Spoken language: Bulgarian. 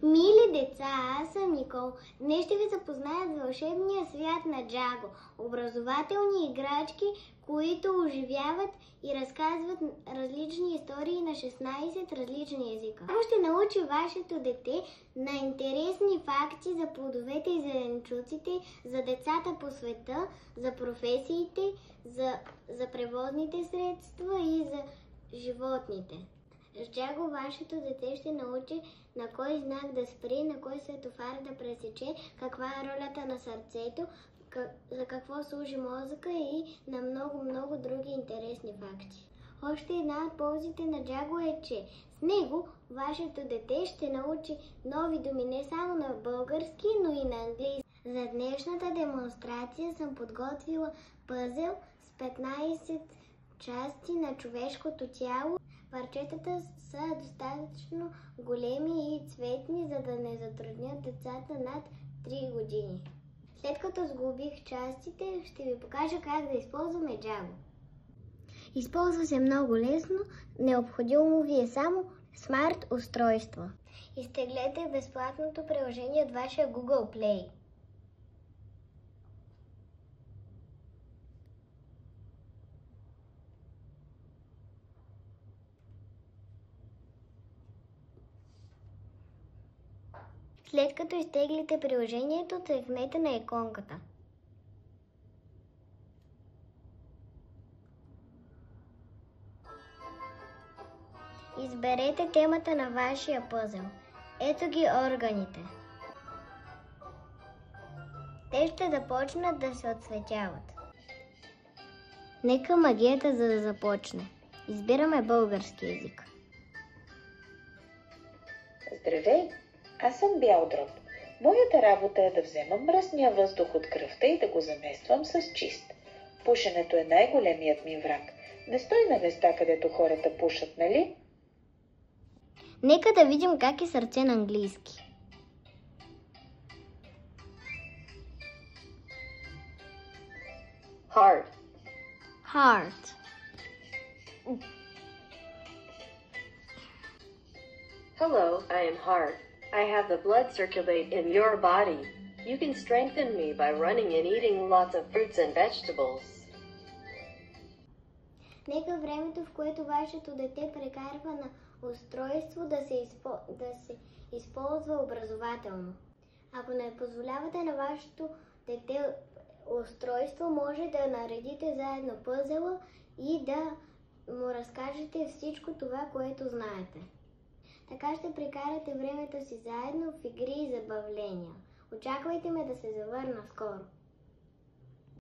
Мили деца, аз съм Никол. Днес ще ви запозная с вълшебния свят на Джаго. Образователни играчки, които оживяват и разказват различни истории на 16 различни езика. Джаго ще научи вашето дете на интересни факти за плодовете и зеленчуците, за децата по света, за професиите, за превозните средства и за животните. С Джаго вашето дете ще научи на кой знак да спре, на кой светофар да пресече, каква е ролята на сърцето, за какво служи мозъка и на много други интересни факти. Още една от ползите на Джаго е, че с него вашето дете ще научи нови думи не само на български, но и на английски. За днешната демонстрация съм подготвила пъзел с 15 части на човешкото тяло. Парчетата са достатъчно големи и цветни, за да не затруднят децата над 3 години. След като сглобих частите, ще ви покажа как да използваме Джаго. Използва се много лесно, необходимо ви е само смарт устройство. Изтеглете безплатното приложение от вашия Google Play. След като изтеглите приложението, цъкнете на иконката. Изберете темата на вашия пъзел. Ето ги органите. Те ще започнат да се отсветяват. Нека магията да започне. Избираме български език. Здравей! Аз съм бял дроб. Моята работа е да вземам мръсния въздух от кръвта и да го замествам с чист. Пушенето е най-големият ми враг. Не стой на места, където хората пушат, нали? Нека да видим как е сърце на английски. Heart. Heart. Hello, I am Heart. I have the blood circulate in your body. You can strengthen me by running and eating lots of fruits and vegetables. Нека времето, в което вашето дете прекарва на устройство, да се използва образователно. Ако не позволявате на вашето дете устройство, може да наредите заедно пъзела и да му разкажете всичко това, което знаете. Така ще прекарате времето си заедно в игри и забавления. Очаквайте ме да се завърна скоро.